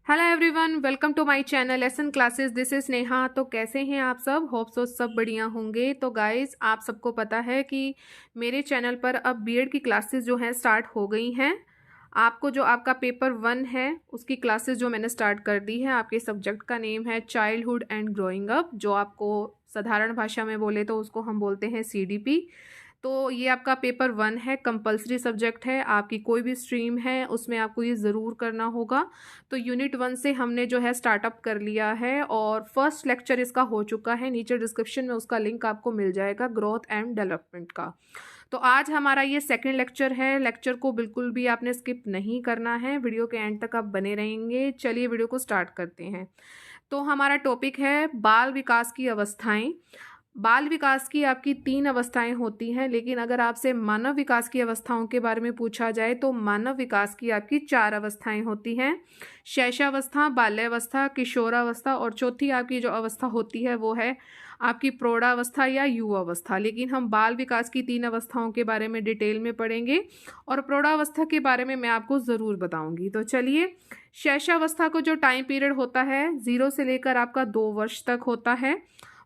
Hello everyone, welcome to my channel lesson classes. This is Neha. तो कैसे हैं आप सब? होप सो सब बढ़िया होंगे। तो गाइस, आप सबको पता है कि मेरे चैनल पर अब बीएड की क्लासेस जो हैं स्टार्ट हो गई हैं। आपको जो आपका पेपर 1 है उसकी क्लासेस जो मैंने स्टार्ट कर दी है। आपके सब्जेक्ट का नेम है चाइल्डहुड एंड ग्रोइंग अप, जो आपको साधारण भाषा में बोले तो उसको हम बोलते हैं सीडीपी। तो ये आपका पेपर 1 है, कंपलसरी सब्जेक्ट है। आपकी कोई भी स्ट्रीम है उसमें आपको ये ज़रूर करना होगा। तो यूनिट 1 से हमने जो है स्टार्टअप कर लिया है और फर्स्ट लेक्चर इसका हो चुका है। नीचे डिस्क्रिप्शन में उसका लिंक आपको मिल जाएगा, ग्रोथ एंड डेवलपमेंट का। तो आज हमारा ये सेकंड लेक्चर है। लेक्चर को बिल्कुल भी आपने स्किप नहीं करना है, वीडियो के एंड तक आप बने रहेंगे। चलिए वीडियो को स्टार्ट करते हैं। तो हमारा टॉपिक है बाल विकास की अवस्थाएं। बाल विकास की आपकी 3 अवस्थाएं होती हैं, लेकिन अगर आपसे मानव विकास की अवस्थाओं के बारे में पूछा जाए तो मानव विकास की आपकी 4 अवस्थाएं होती हैं। शैशवावस्था, बाल्यावस्था, किशोरावस्था और चौथी आपकी जो अवस्था होती है वो है आपकी प्रौढ़ावस्था या युवावस्था। लेकिन हम बाल विकास की 3 अवस्थाओं के बारे में डिटेल में पढ़ेंगे और प्रौढ़ावस्था के बारे में मैं आपको ज़रूर बताऊंगी। तो चलिए, शैशवावस्था को जो टाइम पीरियड होता है 0 से लेकर आपका 2 वर्ष तक होता है।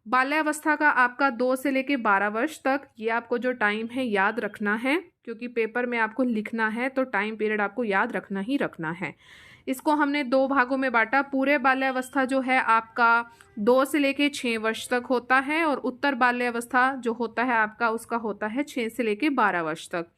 बाल्यावस्था का आपका 2 से लेकर 12 वर्ष तक, ये आपको जो टाइम है याद रखना है, क्योंकि पेपर में आपको लिखना है तो टाइम पीरियड आपको याद रखना ही रखना है। इसको हमने 2 भागों में बांटा। पूरे बाल्यावस्था जो है आपका 2 से लेकर 6 वर्ष तक होता है और उत्तर बाल्यावस्था जो होता है आपका उसका होता है 6 से लेकर 12 वर्ष तक।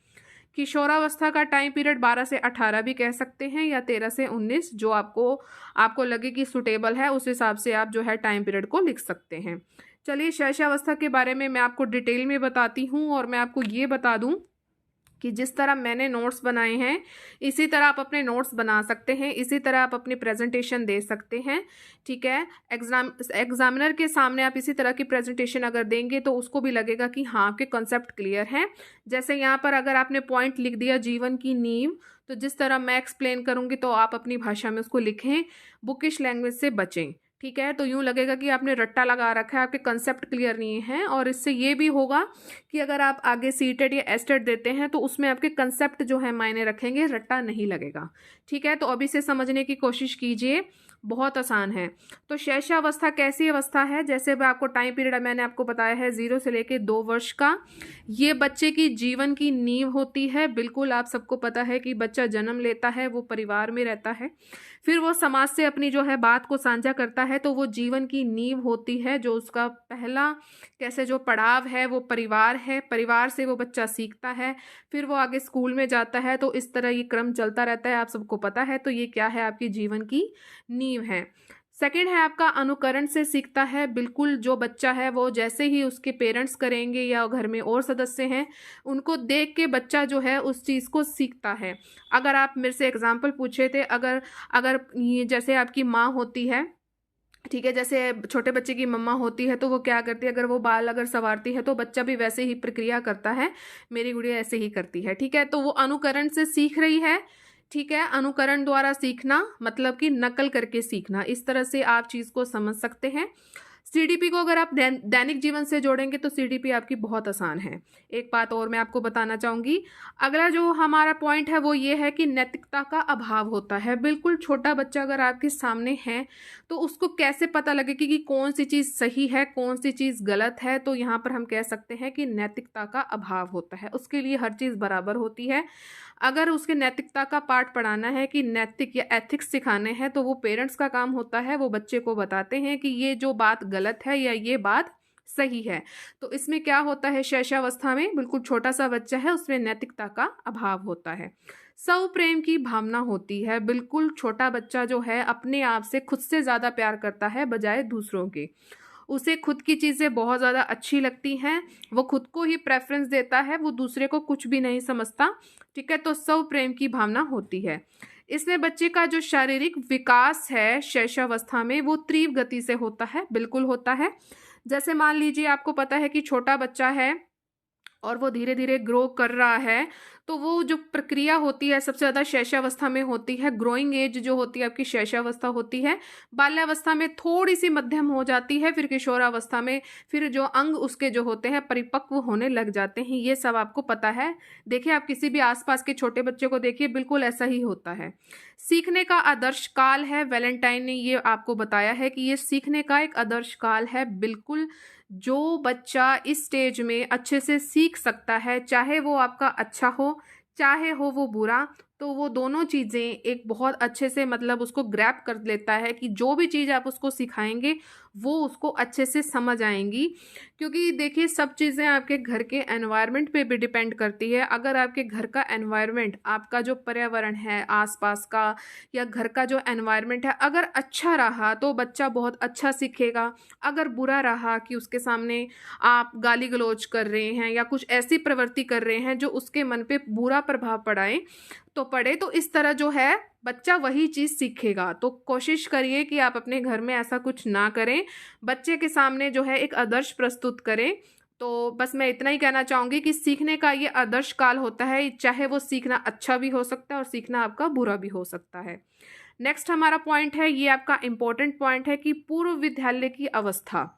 किशोरावस्था का टाइम पीरियड 12 से 18 भी कह सकते हैं या 13 से 19, जो आपको लगे कि सुटेबल है उस हिसाब से आप जो है टाइम पीरियड को लिख सकते हैं। चलिए, शैशवावस्था के बारे में मैं आपको डिटेल में बताती हूँ और मैं आपको ये बता दूँ कि जिस तरह मैंने नोट्स बनाए हैं इसी तरह आप अपने नोट्स बना सकते हैं, इसी तरह आप अपनी प्रेजेंटेशन दे सकते हैं। ठीक है, एग्जामिनर के सामने आप इसी तरह की प्रेजेंटेशन अगर देंगे तो उसको भी लगेगा कि हाँ आपके कॉन्सेप्ट क्लियर हैं। जैसे यहाँ पर अगर आपने पॉइंट लिख दिया जीवन की नींव, तो जिस तरह मैं एक्सप्लेन करूँगी तो आप अपनी भाषा में उसको लिखें, बुकिश लैंग्वेज से बचें। ठीक है, तो यूँ लगेगा कि आपने रट्टा लगा रखा है, आपके कंसेप्ट क्लियर नहीं है। और इससे ये भी होगा कि अगर आप आगे सीटेट या एस्टेट देते हैं तो उसमें आपके कंसेप्ट जो है मायने रखेंगे, रट्टा नहीं लगेगा। ठीक है, तो अभी से समझने की कोशिश कीजिए, बहुत आसान है। तो शैशवावस्था कैसी अवस्था है? जैसे मैं आपको टाइम पीरियड मैंने आपको बताया है 0 से लेकर 2 वर्ष का। ये बच्चे की जीवन की नींव होती है। बिल्कुल आप सबको पता है कि बच्चा जन्म लेता है, वो परिवार में रहता है, फिर वो समाज से अपनी जो है बात को साझा करता है, तो वो जीवन की नींव होती है। जो उसका पहला कैसे जो पड़ाव है वो परिवार है, परिवार से वो बच्चा सीखता है, फिर वो आगे स्कूल में जाता है। तो इस तरह ये क्रम चलता रहता है, आप सबको पता है। तो ये क्या है? आपकी जीवन की नींव है। सेकंड है आपका अनुकरण से सीखता है। बिल्कुल जो बच्चा है वो जैसे ही उसके पेरेंट्स करेंगे या घर में और सदस्य हैं उनको देख के बच्चा जो है उस चीज़ को सीखता है। अगर आप मेरे से एग्जाम्पल पूछे थे, अगर अगर ये जैसे आपकी माँ होती है, ठीक है, जैसे छोटे बच्चे की मम्मा होती है तो वो क्या करती है, अगर वो बाल अगर संवारती है तो बच्चा भी वैसे ही प्रक्रिया करता है। मेरी गुड़िया ऐसे ही करती है। ठीक है, तो वो अनुकरण से सीख रही है। ठीक है, अनुकरण द्वारा सीखना मतलब कि नकल करके सीखना, इस तरह से आप चीज़ को समझ सकते हैं। सीडीपी को अगर आप दैनिक जीवन से जोड़ेंगे तो सीडीपी आपकी बहुत आसान है। एक बात और मैं आपको बताना चाहूँगी, अगला जो हमारा पॉइंट है वो ये है कि नैतिकता का अभाव होता है। बिल्कुल छोटा बच्चा अगर आपके सामने है तो उसको कैसे पता लगेगी कि कौन सी चीज़ सही है, कौन सी चीज़ गलत है? तो यहाँ पर हम कह सकते हैं कि नैतिकता का अभाव होता है। उसके लिए हर चीज़ बराबर होती है। अगर उसके नैतिकता का पाठ पढ़ाना है कि नैतिक या एथिक्स सिखाने हैं तो वो पेरेंट्स का काम होता है। वो बच्चे को बताते हैं कि ये जो बात गलत है या ये बात सही है। तो इसमें क्या होता है, शैशवावस्था में बिल्कुल छोटा सा बच्चा है, उसमें नैतिकता का अभाव होता है। स्व प्रेम की भावना होती है। बिल्कुल छोटा बच्चा जो है अपने आप से खुद से ज़्यादा प्यार करता है बजाय दूसरों के। उसे खुद की चीज़ें बहुत ज़्यादा अच्छी लगती हैं, वो खुद को ही प्रेफरेंस देता है, वो दूसरे को कुछ भी नहीं समझता। ठीक है, तो स्व प्रेम की भावना होती है। इसमें बच्चे का जो शारीरिक विकास है शैशवावस्था में वो तीव्र गति से होता है। बिल्कुल होता है। जैसे मान लीजिए आपको पता है कि छोटा बच्चा है और वो धीरे धीरे ग्रो कर रहा है, तो वो जो प्रक्रिया होती है सबसे ज़्यादा शैशवावस्था में होती है। ग्रोइंग एज जो होती है आपकी शैशवावस्था होती है। बाल्यावस्था में थोड़ी सी मध्यम हो जाती है, फिर किशोरावस्था में फिर जो अंग उसके जो होते हैं परिपक्व होने लग जाते हैं। ये सब आपको पता है। देखिए, आप किसी भी आसपास के छोटे बच्चे को देखिए, बिल्कुल ऐसा ही होता है। सीखने का आदर्श काल है, वैलेंटाइन ने ये आपको बताया है कि ये सीखने का एक आदर्श काल है। बिल्कुल, जो बच्चा इस स्टेज में अच्छे से सीख सकता है, चाहे वो आपका अच्छा हो चाहे हो वो बुरा, तो वो दोनों चीज़ें एक बहुत अच्छे से मतलब उसको ग्रैब कर लेता है कि जो भी चीज़ आप उसको सिखाएंगे वो उसको अच्छे से समझ आएंगी। क्योंकि देखिए, सब चीज़ें आपके घर के एनवायरनमेंट पे भी डिपेंड करती है। अगर आपके घर का एनवायरनमेंट, आपका जो पर्यावरण है आसपास का या घर का जो एनवायरनमेंट है, अगर अच्छा रहा तो बच्चा बहुत अच्छा सीखेगा। अगर बुरा रहा कि उसके सामने आप गाली गलौज कर रहे हैं या कुछ ऐसी प्रवृत्ति कर रहे हैं जो उसके मन पे बुरा प्रभाव पड़े, तो इस तरह जो है बच्चा वही चीज़ सीखेगा। तो कोशिश करिए कि आप अपने घर में ऐसा कुछ ना करें, बच्चे के सामने जो है एक आदर्श प्रस्तुत करें। तो बस मैं इतना ही कहना चाहूँगी कि सीखने का ये आदर्श काल होता है, चाहे वो सीखना अच्छा भी हो सकता है और सीखना आपका बुरा भी हो सकता है। नेक्स्ट हमारा पॉइंट है, ये आपका इम्पोर्टेंट पॉइंट है कि पूर्व विद्यालय की अवस्था।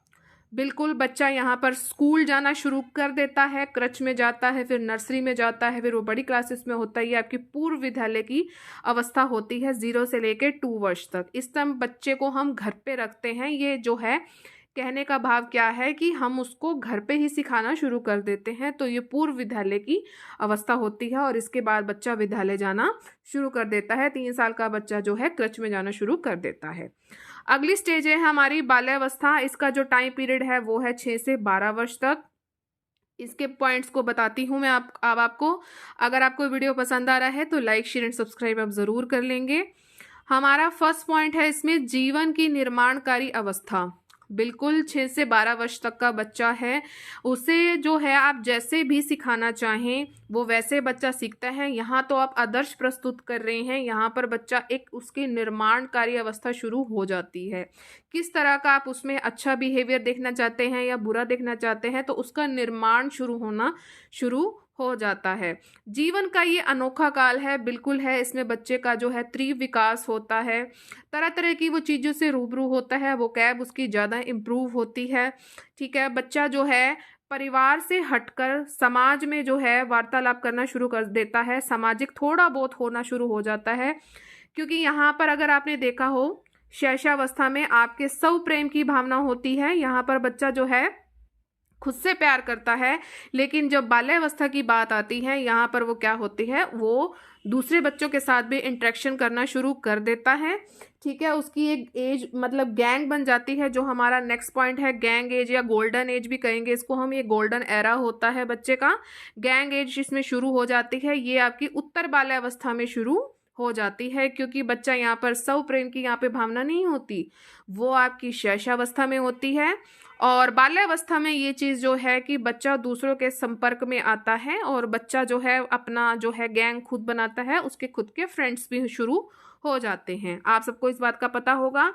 बिल्कुल, बच्चा यहाँ पर स्कूल जाना शुरू कर देता है, क्रच में जाता है, फिर नर्सरी में जाता है, फिर वो बड़ी क्लासेस में होता है। ये आपकी पूर्व विद्यालय की अवस्था होती है, 0 से लेकर 2 वर्ष तक। इस टाइम बच्चे को हम घर पे रखते हैं। ये जो है कहने का भाव क्या है कि हम उसको घर पे ही सिखाना शुरू कर देते हैं। तो ये पूर्व विद्यालय की अवस्था होती है और इसके बाद बच्चा विद्यालय जाना शुरू कर देता है। 3 साल का बच्चा जो है क्रच में जाना शुरू कर देता है। अगली स्टेज है हमारी बाल्यावस्था। इसका जो टाइम पीरियड है वो है 6 से 12 वर्ष तक। इसके पॉइंट्स को बताती हूँ मैं अब आपको। अगर आपको वीडियो पसंद आ रहा है तो लाइक शेयर एंड सब्सक्राइब आप ज़रूर कर लेंगे। हमारा फर्स्ट पॉइंट है इसमें जीवन की निर्माणकारी अवस्था। बिल्कुल, 6 से 12 वर्ष तक का बच्चा है, उसे जो है आप जैसे भी सिखाना चाहें वो वैसे बच्चा सीखता है। यहाँ तो आप आदर्श प्रस्तुत कर रहे हैं, यहाँ पर बच्चा एक उसकी निर्माणकारी अवस्था शुरू हो जाती है। किस तरह का आप उसमें अच्छा बिहेवियर देखना चाहते हैं या बुरा देखना चाहते हैं, तो उसका निर्माण शुरू हो जाता है। जीवन का ये अनोखा काल है, बिल्कुल है। इसमें बच्चे का जो है तीव्र विकास होता है, तरह तरह की वो चीज़ों से रूबरू होता है, वो कैब उसकी ज़्यादा इम्प्रूव होती है। ठीक है, बच्चा जो है परिवार से हटकर समाज में जो है वार्तालाप करना शुरू कर देता है, सामाजिक थोड़ा बहुत होना शुरू हो जाता है। क्योंकि यहाँ पर अगर आपने देखा हो, शैशवावस्था में आपके स्व प्रेम की भावना होती है, यहाँ पर बच्चा जो है खुद से प्यार करता है। लेकिन जब बाल्यावस्था की बात आती है, यहाँ पर वो क्या होती है, वो दूसरे बच्चों के साथ भी इंटरेक्शन करना शुरू कर देता है। ठीक है, उसकी एक एज मतलब गैंग बन जाती है, जो हमारा नेक्स्ट पॉइंट है गैंग एज या गोल्डन एज भी कहेंगे इसको हम। ये गोल्डन एरा होता है बच्चे का, गैंग एज इसमें शुरू हो जाती है। ये आपकी उत्तर बाल्यावस्था में शुरू हो जाती है, क्योंकि बच्चा यहाँ पर स्व प्रेम की यहाँ पे भावना नहीं होती, वो आपकी शैशवावस्था में होती है। और बाल्यावस्था में ये चीज़ जो है कि बच्चा दूसरों के संपर्क में आता है और बच्चा जो है अपना जो है गैंग खुद बनाता है, उसके खुद के फ्रेंड्स भी शुरू हो जाते हैं। आप सबको इस बात का पता होगा।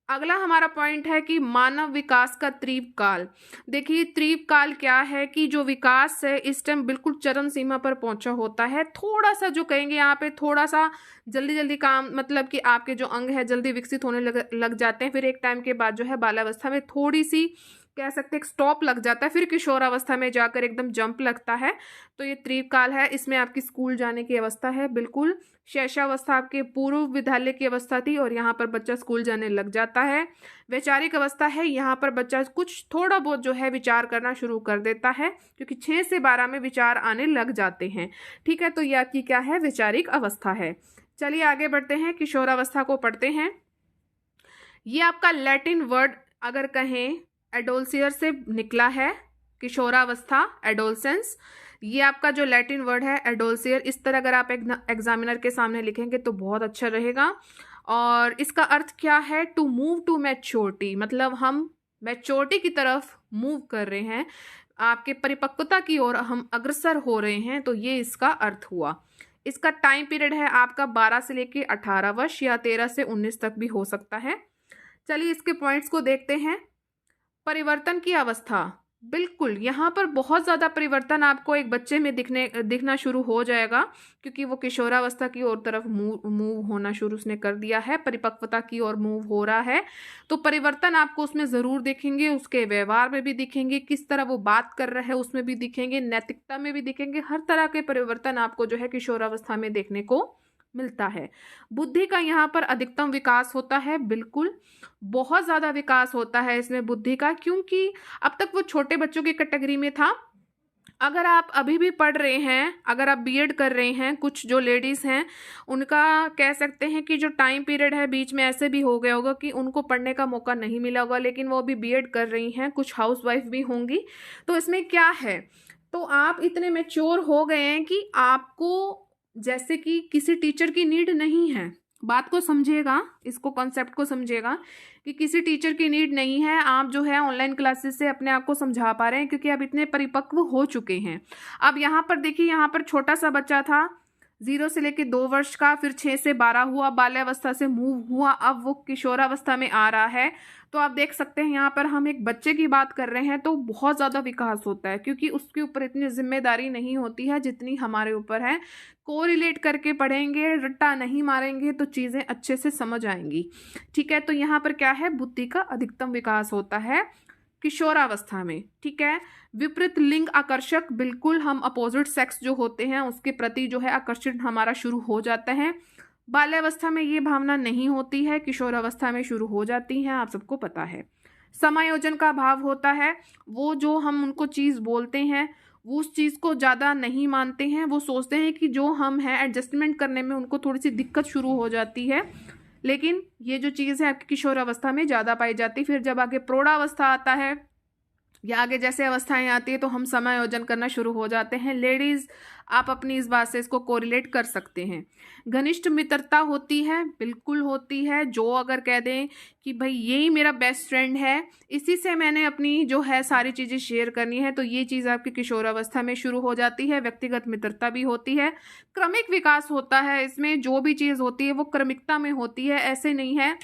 अगला हमारा पॉइंट है कि मानव विकास का तीव्र काल। देखिए, तीव्र काल क्या है कि जो विकास है इस टाइम बिल्कुल चरम सीमा पर पहुंचा होता है। थोड़ा सा जो कहेंगे यहाँ पे, थोड़ा सा जल्दी जल्दी काम, मतलब कि आपके जो अंग है जल्दी विकसित होने लग जाते हैं। फिर एक टाइम के बाद जो है बाल्यावस्था में थोड़ी सी कह सकते हैं स्टॉप लग जाता है, फिर किशोरावस्था में जाकर एकदम जंप लगता है। तो ये तीव्र काल है, इसमें आपकी स्कूल जाने की अवस्था है। बिल्कुल, शैशवावस्था आपके पूर्व विद्यालय की अवस्था थी और यहाँ पर बच्चा स्कूल जाने लग जाता है। वैचारिक अवस्था है, यहाँ पर बच्चा कुछ थोड़ा बहुत जो है विचार करना शुरू कर देता है, क्योंकि 6 से 12 में विचार आने लग जाते हैं। ठीक है, तो ये आपकी क्या है, वैचारिक अवस्था है। चलिए आगे बढ़ते हैं, किशोरावस्था को पढ़ते हैं। ये आपका लैटिन वर्ड अगर कहें एडोल्सियर से निकला है, किशोरावस्था एडोलसेंस। ये आपका जो लैटिन वर्ड है एडोल्सियर, इस तरह अगर आप एग्जामिनर के सामने लिखेंगे तो बहुत अच्छा रहेगा। और इसका अर्थ क्या है, टू मूव टू मैच्योरिटी, मतलब हम मैच्योरिटी की तरफ मूव कर रहे हैं, आपके परिपक्वता की ओर हम अग्रसर हो रहे हैं, तो ये इसका अर्थ हुआ। इसका टाइम पीरियड है आपका 12 से लेकर 18 वर्ष या 13 से 19 तक भी हो सकता है। चलिए इसके पॉइंट्स को देखते हैं। परिवर्तन की अवस्था, बिल्कुल, यहाँ पर बहुत ज़्यादा परिवर्तन आपको एक बच्चे में दिखना शुरू हो जाएगा, क्योंकि वो किशोरावस्था की ओर तरफ मूव मूव होना शुरू उसने कर दिया है, परिपक्वता की ओर मूव हो रहा है। तो परिवर्तन आपको उसमें ज़रूर दिखेंगे, उसके व्यवहार में भी दिखेंगे, किस तरह वो बात कर रहा है उसमें भी दिखेंगे, नैतिकता में भी दिखेंगे, हर तरह के परिवर्तन आपको जो है किशोरावस्था में देखने को मिलता है। बुद्धि का यहाँ पर अधिकतम विकास होता है, बिल्कुल बहुत ज़्यादा विकास होता है इसमें बुद्धि का, क्योंकि अब तक वो छोटे बच्चों की कैटेगरी में था। अगर आप अभी भी पढ़ रहे हैं, अगर आप बीएड कर रहे हैं, कुछ जो लेडीज़ हैं उनका कह सकते हैं कि जो टाइम पीरियड है बीच में ऐसे भी हो गया होगा कि उनको पढ़ने का मौका नहीं मिला होगा, लेकिन वो अभी बीएड कर रही हैं, कुछ हाउसवाइफ भी होंगी। तो इसमें क्या है, तो आप इतने मैच्योर हो गए हैं कि आपको जैसे कि किसी टीचर की नीड नहीं है। बात को समझिएगा, इसको कॉन्सेप्ट को समझिएगा कि किसी टीचर की नीड नहीं है। आप जो है ऑनलाइन क्लासेस से अपने आप को समझा पा रहे हैं, क्योंकि आप इतने परिपक्व हो चुके हैं। अब यहाँ पर देखिए, यहाँ पर छोटा सा बच्चा था 0 से लेकर 2 वर्ष का, फिर 6 से 12 हुआ, बाल्यावस्था से मूव हुआ, अब वो किशोरावस्था में आ रहा है। तो आप देख सकते हैं यहाँ पर हम एक बच्चे की बात कर रहे हैं, तो बहुत ज़्यादा विकास होता है, क्योंकि उसके ऊपर इतनी जिम्मेदारी नहीं होती है जितनी हमारे ऊपर है। कोरिलेट करके पढ़ेंगे, रट्टा नहीं मारेंगे, तो चीज़ें अच्छे से समझ आएंगी। ठीक है, तो यहाँ पर क्या है, बुद्धि का अधिकतम विकास होता है किशोरावस्था में। ठीक है, विपरीत लिंग आकर्षक, बिल्कुल हम अपोजिट सेक्स जो होते हैं उसके प्रति जो है आकर्षण हमारा शुरू हो जाता है। बाल्यावस्था में ये भावना नहीं होती है, किशोरावस्था में शुरू हो जाती है, आप सबको पता है। समायोजन का भाव होता है, वो जो हम उनको चीज़ बोलते हैं वो उस चीज़ को ज़्यादा नहीं मानते हैं, वो सोचते हैं कि जो हम हैं एडजस्टमेंट करने में उनको थोड़ी सी दिक्कत शुरू हो जाती है। लेकिन ये जो चीज़ है आपकी किशोरावस्था में ज़्यादा पाई जाती है। फिर जब आगे प्रौढ़ावस्था आता है या आगे जैसे अवस्थाएं आती है तो हम समायोजन करना शुरू हो जाते हैं। लेडीज़, आप अपनी इस बात से इसको कोरिलेट कर सकते हैं। घनिष्ठ मित्रता होती है, बिल्कुल होती है। जो अगर कह दें कि भाई यही मेरा बेस्ट फ्रेंड है, इसी से मैंने अपनी जो है सारी चीज़ें शेयर करनी है, तो ये चीज़ आपकी किशोरावस्था में शुरू हो जाती है। व्यक्तिगत मित्रता भी होती है। क्रमिक विकास होता है, इसमें जो भी चीज़ होती है वो क्रमिकता में होती है। ऐसे नहीं है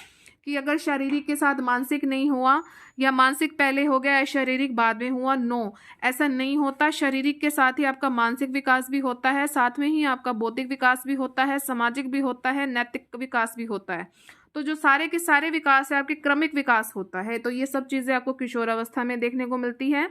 कि अगर शारीरिक के साथ मानसिक नहीं हुआ या मानसिक पहले हो गया या शारीरिक बाद में हुआ, नो, ऐसा नहीं होता। शारीरिक के साथ ही आपका मानसिक विकास भी होता है, साथ में ही आपका बौद्धिक विकास भी होता है, सामाजिक भी होता है, नैतिक विकास भी होता है। तो जो सारे के सारे विकास है आपके क्रमिक विकास होता है। तो ये सब चीज़ें आपको किशोरावस्था में देखने को मिलती है।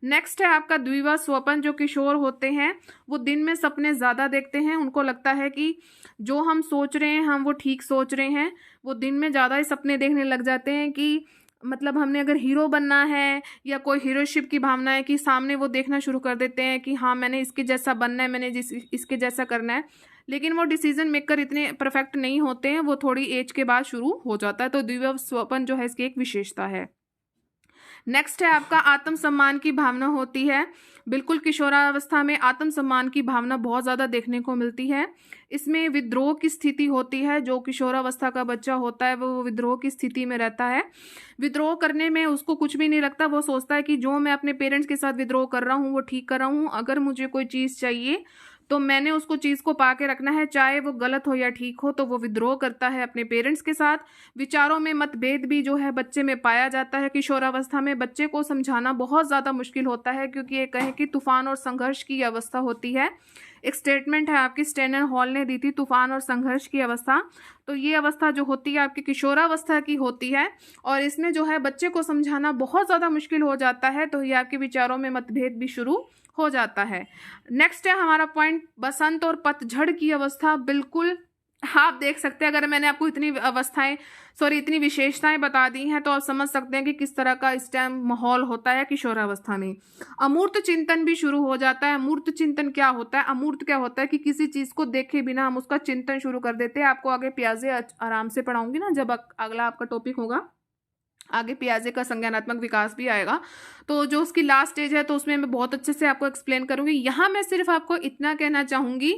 नेक्स्ट है आपका द्विवा स्वपन। जो किशोर होते हैं वो दिन में सपने ज़्यादा देखते हैं, उनको लगता है कि जो हम सोच रहे हैं हम वो ठीक सोच रहे हैं। वो दिन में ज़्यादा ही सपने देखने लग जाते हैं कि मतलब हमने अगर हीरो बनना है या कोई हीरोशिप की भावना है कि सामने वो देखना शुरू कर देते हैं कि हाँ मैंने इसके जैसा बनना है, मैंने इसके जैसा करना है। लेकिन वो डिसीजन मेकर इतने परफेक्ट नहीं होते हैं, वो थोड़ी एज के बाद शुरू हो जाता है। तो द्विवा स्वपन जो है इसकी एक विशेषता है। नेक्स्ट है आपका आत्मसम्मान की भावना होती है। बिल्कुल किशोरावस्था में आत्मसम्मान की भावना बहुत ज़्यादा देखने को मिलती है। इसमें विद्रोह की स्थिति होती है। जो किशोरावस्था का बच्चा होता है वो विद्रोह की स्थिति में रहता है। विद्रोह करने में उसको कुछ भी नहीं लगता, वो सोचता है कि जो मैं अपने पेरेंट्स के साथ विद्रोह कर रहा हूँ वो ठीक कर रहा हूँ। अगर मुझे कोई चीज़ चाहिए तो मैंने उसको चीज़ को पा के रखना है, चाहे वो गलत हो या ठीक हो। तो वो विद्रोह करता है अपने पेरेंट्स के साथ। विचारों में मतभेद भी जो है बच्चे में पाया जाता है। किशोरावस्था में बच्चे को समझाना बहुत ज़्यादा मुश्किल होता है, क्योंकि ये कहें कि तूफान और संघर्ष की अवस्था होती है। एक स्टेटमेंट है आपकी स्टेनर हॉल ने दी थी, तूफान और संघर्ष की अवस्था। तो ये अवस्था जो होती है आपकी किशोरावस्था की होती है, और इसमें जो है बच्चे को समझाना बहुत ज़्यादा मुश्किल हो जाता है। तो ये आपके विचारों में मतभेद भी शुरू हो जाता है। नेक्स्ट है हमारा पॉइंट बसंत और पतझड़ की अवस्था। बिल्कुल आप देख सकते हैं, अगर मैंने आपको इतनी विशेषताएं बता दी हैं तो आप समझ सकते हैं कि किस तरह का इस टाइम माहौल होता है किशोरावस्था में। अमूर्त चिंतन भी शुरू हो जाता है। अमूर्त चिंतन क्या होता है? अमूर्त क्या होता है कि किसी चीज को देखे बिना हम उसका चिंतन शुरू कर देते हैं। आपको आगे प्याजे आराम से पढ़ाऊंगी ना, जब अगला आपका टॉपिक होगा, आगे पियाजे का संज्ञानात्मक विकास भी आएगा, तो जो उसकी लास्ट स्टेज है तो उसमें मैं बहुत अच्छे से आपको एक्सप्लेन करूंगी। यहाँ मैं सिर्फ आपको इतना कहना चाहूंगी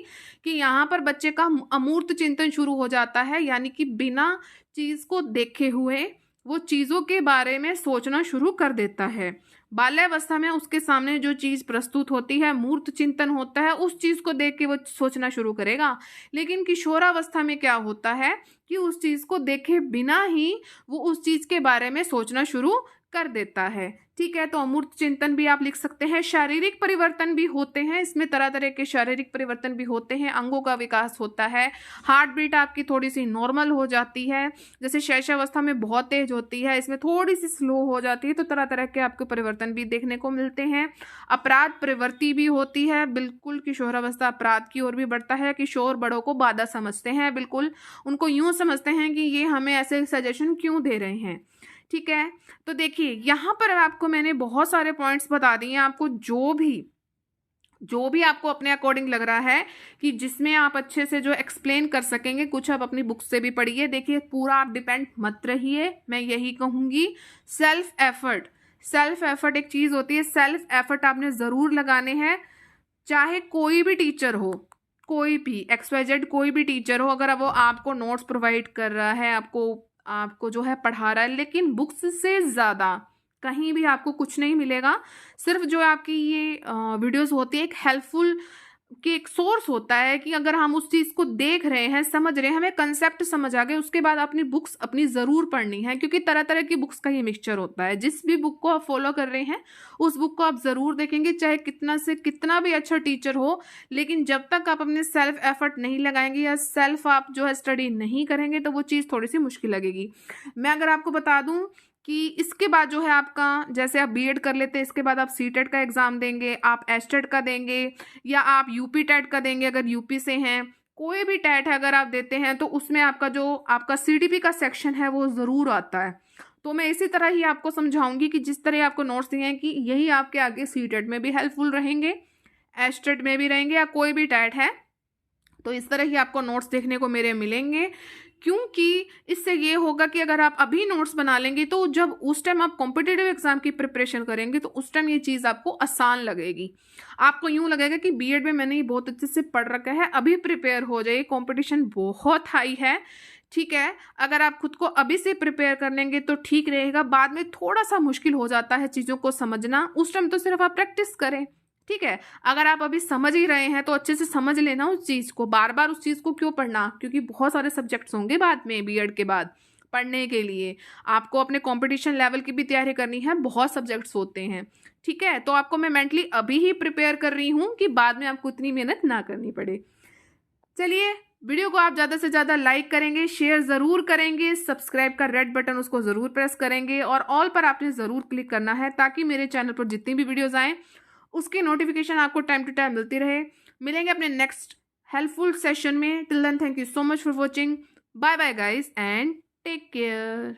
कि यहाँ पर बच्चे का अमूर्त चिंतन शुरू हो जाता है, यानी कि बिना चीज को देखे हुए वो चीजों के बारे में सोचना शुरू कर देता है। बाल्यावस्था में उसके सामने जो चीज प्रस्तुत होती है, मूर्त चिंतन होता है, उस चीज को देख के वो सोचना शुरू करेगा। लेकिन किशोरावस्था में क्या होता है कि उस चीज को देखे बिना ही वो उस चीज के बारे में सोचना शुरू कर देता है। ठीक है, तो अमूर्त चिंतन भी आप लिख सकते हैं। शारीरिक परिवर्तन भी होते हैं, इसमें तरह तरह के शारीरिक परिवर्तन भी होते हैं। अंगों का विकास होता है, हार्ट बीट आपकी थोड़ी सी नॉर्मल हो जाती है, जैसे शैशवावस्था में बहुत तेज होती है, इसमें थोड़ी सी स्लो हो जाती है। तो तरह तरह के आपको परिवर्तन भी देखने को मिलते हैं। अपराध प्रवृत्ति भी होती है, बिल्कुल किशोरावस्था अपराध की ओर भी बढ़ता है। किशोर बड़ों को बाधा समझते हैं, बिल्कुल उनको यूं समझते हैं कि ये हमें ऐसे सजेशन क्यों दे रहे हैं। ठीक है, तो देखिए यहाँ पर आपको मैंने बहुत सारे पॉइंट्स बता दिए हैं। आपको जो भी आपको अपने अकॉर्डिंग लग रहा है कि जिसमें आप अच्छे से जो एक्सप्लेन कर सकेंगे, कुछ आप अपनी बुक से भी पढ़िए। देखिए पूरा आप डिपेंड मत रहिए, मैं यही कहूंगी। सेल्फ एफर्ट एक चीज होती है, सेल्फ एफर्ट आपने जरूर लगाने हैं। चाहे कोई भी टीचर हो, कोई भी XYZ कोई भी टीचर हो, अगर वो आपको नोट्स प्रोवाइड कर रहा है, आपको जो है पढ़ा रहा है, लेकिन बुक्स से ज़्यादा कहीं भी आपको कुछ नहीं मिलेगा। सिर्फ जो आपकी ये वीडियोस होती है एक हेल्पफुल कि एक सोर्स होता है कि अगर हम उस चीज़ को देख रहे हैं, समझ रहे हैं, हमें कंसेप्ट समझ आ गए, उसके बाद अपनी बुक्स अपनी ज़रूर पढ़नी है, क्योंकि तरह तरह की बुक्स का ये मिक्सचर होता है। जिस भी बुक को आप फॉलो कर रहे हैं उस बुक को आप ज़रूर देखेंगे, चाहे कितना से कितना भी अच्छा टीचर हो, लेकिन जब तक आप अपने सेल्फ एफर्ट नहीं लगाएंगे या सेल्फ आप जो है स्टडी नहीं करेंगे तो वो चीज़ थोड़ी सी मुश्किल लगेगी। मैं अगर आपको बता दूं कि इसके बाद जो है आपका, जैसे आप बीएड कर लेते हैं, इसके बाद आप सीटेट का एग्ज़ाम देंगे, आप एस्टेट का देंगे, या आप यूपी टेट का देंगे अगर यूपी से हैं। कोई भी टेट है अगर आप देते हैं तो उसमें आपका सीडीपी का सेक्शन है वो ज़रूर आता है। तो मैं इसी तरह ही आपको समझाऊंगी कि जिस तरह आपको नोट्स दिए हैं कि यही आपके आगे सीटेट में भी हेल्पफुल रहेंगे, एस्टेट में भी रहेंगे, या कोई भी टेट है तो इस तरह ही आपको नोट्स देखने को मेरे मिलेंगे। क्योंकि इससे ये होगा कि अगर आप अभी नोट्स बना लेंगे तो जब उस टाइम आप कॉम्पिटिटिव एग्जाम की प्रिपरेशन करेंगे तो उस टाइम ये चीज़ आपको आसान लगेगी। आपको यूं लगेगा कि बीएड में मैंने ये बहुत अच्छे से पढ़ रखा है, अभी प्रिपेयर हो जाइए, कंपटीशन बहुत हाई है। ठीक है, अगर आप खुद को अभी से प्रिपेयर कर लेंगे तो ठीक रहेगा। बाद में थोड़ा सा मुश्किल हो जाता है चीज़ों को समझना, उस टाइम तो सिर्फ आप प्रैक्टिस करें। ठीक है, अगर आप अभी समझ ही रहे हैं तो अच्छे से समझ लेना उस चीज़ को, बार बार उस चीज़ को क्यों पढ़ना, क्योंकि बहुत सारे सब्जेक्ट्स होंगे बाद में बीएड के बाद पढ़ने के लिए। आपको अपने कंपटीशन लेवल की भी तैयारी करनी है, बहुत सब्जेक्ट्स होते हैं। ठीक है, तो आपको मैं मेंटली अभी ही प्रिपेयर कर रही हूँ कि बाद में आपको इतनी मेहनत ना करनी पड़े। चलिए, वीडियो को आप ज़्यादा से ज़्यादा लाइक करेंगे, शेयर ज़रूर करेंगे, सब्सक्राइब का रेड बटन उसको ज़रूर प्रेस करेंगे, और ऑल पर आपने ज़रूर क्लिक करना है ताकि मेरे चैनल पर जितनी भी वीडियोज़ आएँ उसकी नोटिफिकेशन आपको टाइम टू टाइम मिलती रहे। मिलेंगे अपने नेक्स्ट हेल्पफुल सेशन में। Till then thank you so much for watching. Bye bye guys and take care.